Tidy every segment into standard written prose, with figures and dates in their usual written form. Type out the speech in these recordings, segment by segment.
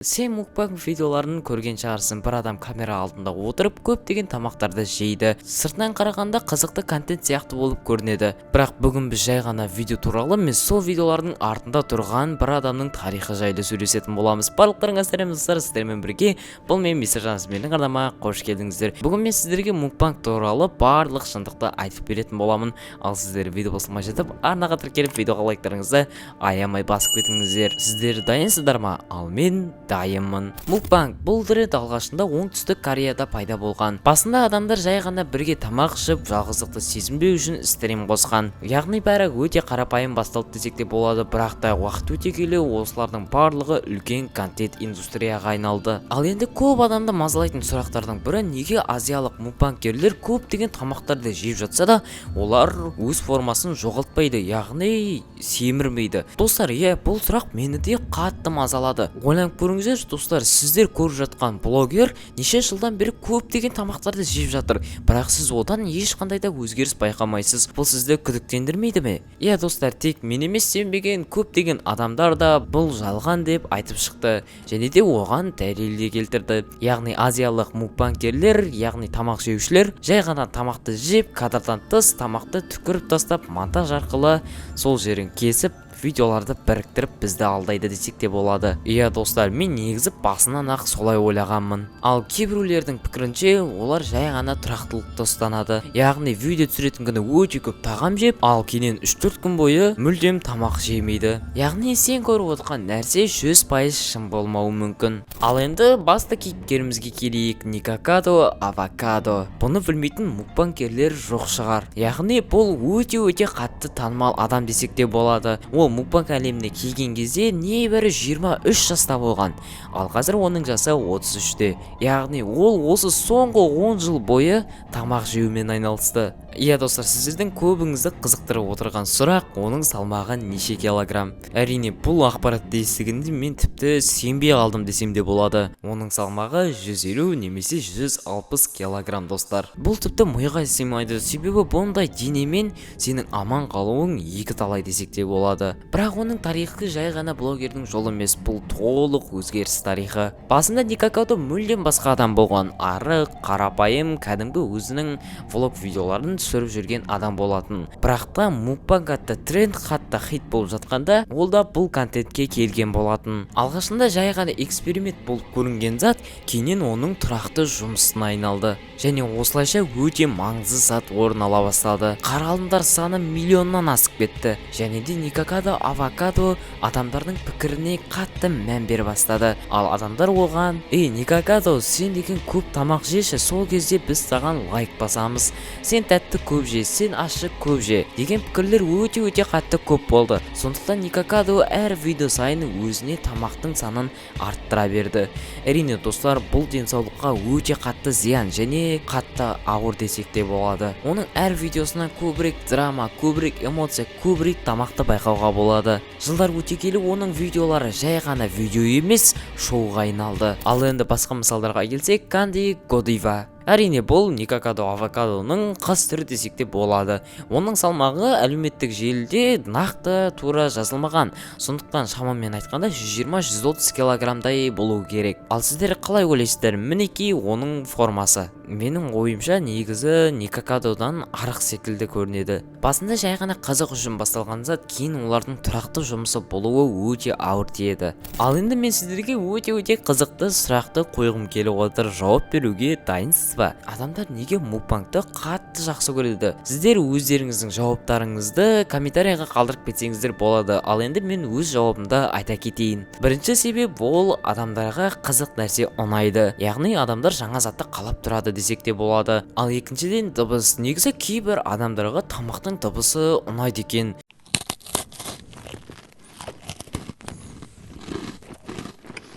Сен мукбанг видеоларын көрген шығарсың. Бір адам камера алдында отырып көптеген тамақтарды жейді. Сыртынан қарағанда қызықты контент сияқты болып көрінеді. Бірақ бүгін біз жай ғана видео туралы емес, сол видеолардың артында тұрған бір адамның тарихы жайлы сөйлесетін боламыз. Барлықтарыңа сәлем достар, сіздермен бірге бұл мен Мистер Жанс, менің арнама қош келдіңіздер. Бүгін мен сіздерге мукбанг туралы барлық шындықты айтып беретін боламын. Ал сіздер видео басылмай жатып, арнаға тіркеліп видеоға лайктарыңызды аямай басып кетіңіздер. Сіздер дайынсыздар ма? Ал мен дайынмын. Мукбанг бұл тренд алғашында оңтүстік Кореяда пайда болған. Басында адамдар жай ғана бірге тамақ ішіп, жалғыздықты сезінбеу үшін стрим қосқан. Яғни бәрі өте қарапайым басталды десек те болады, бірақ та уақыт өте келе осылардың барлығы үлкен контент индустрияға айналды. Ал енді көп адамды мазалайтын сұрақтардың бірі, неге азиялық мукбангерлер көптеген тамақтарды жеп жатса да, олар өз формасын жоғалтпайды, яғни семірмейді? Достар, бұл сұрақ мені де қатты мазалады. Ойланып көріңіздер достар, сіздер көріп жатқан блогер неше жылдан бері көптеген тамақтарды жеп жатыр, бірақ сіз одан ешқандай да өзгеріс байқамайсыз. Бұл сізді күдіктендірмейді ме? Достар, тек мен емес, сенбеген көптеген адамдар да бұл жалған деп айтып шықты, және де оған дәлел де келтірді. Яғни азиялық мукбангерлер, яғни тамақ жеушілер жай ғана тамақты жеп, кадрдан тыс тамақты түкіріп тастап, монтаж арқылы сол жерін кесіп, видеоларды біріктіріп бізді алдайды десек те болады. Достар, мен негізі басынан ақ солай ойлағанмын. Ал кейбіреулердің пікірінше, олар жай ғана тұрақтылықты ұстанады. Яғни видео түсіретін күні өте көп тағам жеп, ал кейіннен 3-4 күн бойы мүлдем тамақ жемейді. Яғни сен көріп отырған нәрсе 100% шын болмауы мүмкін. Ал енді басты кейіпкерімізге келейік. Никакадо Авокадо. Бұны білмейтін мукбангерлер жоқ шығар. Яғни бұл өте қатты танымал адам десек те болады. Ол мукбанг әлеміне келген кезде небәрі 23 жаста болған, ал қазір оның жасы 33-те. Яғни ол осы соңғы 10 жыл бойы тамақ жеумен айналысты. Достар, сіздердің көбіңізді қызықтырып отырған сұрақ, оның салмағы неше килограмм? Әрине, бұл ақпаратты естігенде мен тіпті сенбей қалдым десем де болады. Оның салмағы 150 немесе 160 килограмм достар. Бұл тіпті миға сыймайды, себебі бұндай денемен сенің аман қалуың екі талай десек те болады. Бірақ оның тарихы жай ғана блогердің жолы емес, бұл толық өзгеріс тарихы. Басында Никакадо мүлдем басқа адам болған, арық, қарапайым, кәдімгі өзінің влог видеоларын түсіріп жүрген адам болатын. Бірақ та мукбанг атты тренд қатты хит болып жатқанда, ол да бұл контентке келген болатын. Алғашында жай ғана эксперимент болып көрінген зат, кейіннен оның тұрақты жұмысына айналды. Және осылайша өте маңызды зат орын ала бастады. Қаралымдар саны миллионнан асып кетті. Және де Никакадо Авокадо адамдардың пікіріне қатты мән бере бастады. Ал адамдар оған: Никакадо, сен деген көп тамақ жеші, сол кезде біз саған лайк басамыз. Сен тәтті көп же, сен ащы көп же, деген пікірлер өте қатты көп болды. Сондықтан Никакадо әр видео сайын өзіне тамақтың санын арттыра берді. Әрине достар, бұл денсаулыққа өте қатты зиян және қатты ауыр десек те болады. Оның әр видеосынан көбірек драма, көбірек эмоция, көбірек тамақты байқауға болады. Жылдар өте келе оның видеолары жай ғана видео емес, шоуға айналды. Ал енді басқа мысалдарға келсек, Канди Годива. Әрине, бұл Никакадо Авокадоның қыз түрі десек те болады. Оның салмағы әлеуметтік желіде нақты тура жазылмаған. Сондықтан шамамен айтқанда 120-130 килограммдай болу керек. Ал сіздер қалай ойлайсыздар? Мінекей оның формасы. Менің ойымша негізі Никакадодан арық секілді көрінеді. Басында жай ғана қызық үшін басталған зат, кейін олардың тұрақты жұмысы болуы өте ауыр тиеді. Ал енді мен сіздерге өте қызықты сұрақты қойғым келіп отыр. Жауап беруге дайынсыз ба? Адамдар неге мукбангты қатты жақсы көреді? Сіздер өздеріңіздің жауаптарыңызды комментарийға қалдырып кетсеңіздер болады. Ал енді мен өз жауабымды айта кетейін. Бірінші себеп ол адамдарға қызық нәрсе ұнайды. Яғни адамдар жаңа затты қалап тұрады десек те болады. Ал екіншіден дыбыс. Негізі кейбір адамдарға тамақтың дыбысы ұнайды екен.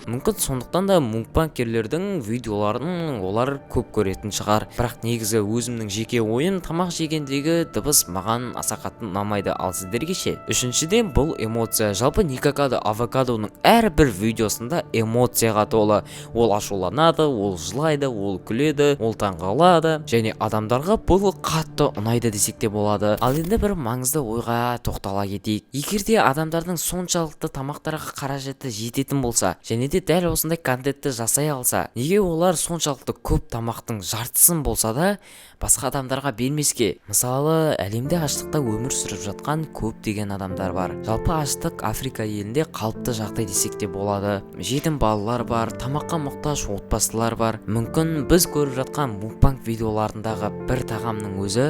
Мүмкін сондықтан да мукбангерлердің видеоларын олар көп көретін шығар. Бірақ негізі өзімнің жеке ойым, тамақ жегендегі дыбыс маған аса қатты ұнамайды. Ал сіздерге ше? Үшіншіден, бұл эмоция. Жалпы Никакадо Авокадоның әрбір видеосында эмоцияға толы. Ол ашуланады, ол жылайды, ол күледі, ол таңғалады, және адамдарға бұл қатты ұнайды десек те болады. Ал енді бір маңызды ойға тоқтала кетейік. Егер де адамдардың соншалықты тамақтарға қаражаты жететін болса, және де дәл осындай контентті жасай алса, неге олар соншалықты көп тамақтың жартысын болса да басқа адамдарға бермеске? Мысалы, әлемде аштықта өмір сүріп жатқан көптеген адамдар бар. Жалпы аштық Африка елінде қалыпты жағдай десек те болады. Жетім балалар бар, тамаққа мұқтаж отбасылар бар. Мүмкін біз көріп жатқан мукбанг видеоларындағы бір тағамның өзі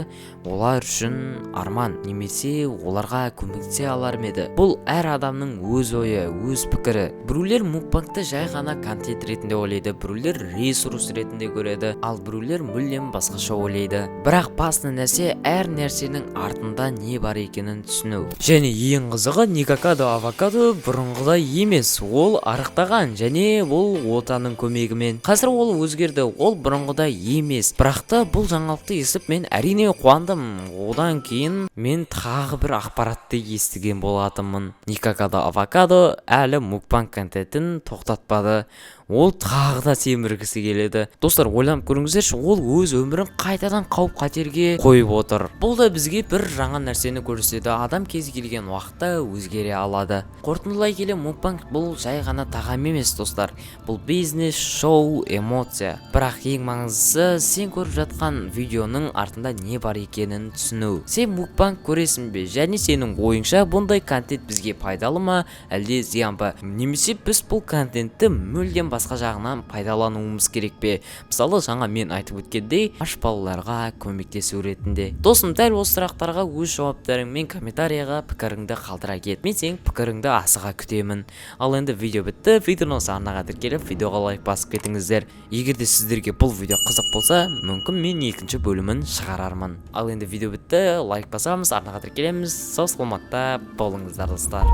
олар үшін арман, немесе оларға көмектесе алар ма еді? Бұл әр адамның өз ойы, өз пікірі. Біреулер мукбангты жай ғана контент ретінде ойлайды, біреулер ресурс ретінде көреді, ал біреулер мүлдем басқаша ойлайды. Бірақ басты нәрсе әр нәрсенің артында не бар екенін түсіну. Және ең қызығы, никакадо авокадо бұрынғыдай емес, ол арықтаған, және бұл отаның көмегімен. Қазір ол өзгерді, ол бұрынғыдай емес. Бірақ та бұл жаңалықты естіп мен әрине қуандым. Одан кейін мен тағы бір ақпаратты естіген болатынмын. Никакадо авокадо әлі мукбанг контентін тоқтатпады. Ол тағы да семіргісі келеді. Достар, ойланып көріңіздерші, ол өз өмірін қайтадан қауіп қатерге қойып отыр. Бұл да бізге бір жаңа нәрсені көрсетеді. Адам кез келген уақытта өзгере алады. Қорытындылай келе, мукбанг бұл жай ғана тағам емес, достар. Бұл бизнес, шоу, эмоция. Бірақ ең маңыздысы, сен көріп жатқан видеоның артында не бар екенін түсіну. Сен мукбанг көресің бе? Және сенің ойыңша бұндай контент бізге пайдалы ма, әлде зиян ба? Немесе біз бұл контентті мүлдем басқа жағынан пайдалануымыз керек пе? Мысалы, жаңа мен айтып өткендей, аш балаларға көмектесу ретінде. Досым, дәл осы сұрақтарға өз жауаптарыңмен комментарияға пікіріңді қалдыра кет. Мен сенің пікіріңді асыға күтемін. Ал енді видео бітті. Видеоны осы арнаға тіркеліп, видеоға лайк басып кетіңіздер. Егер де сіздерге бұл видео қызық болса, мүмкін мен екінші бөлімін шығарармын. Ал енді видео бітті. Лайк басамыз, арнаға тіркелеміз. Сау саламатта болыңыздар, достар.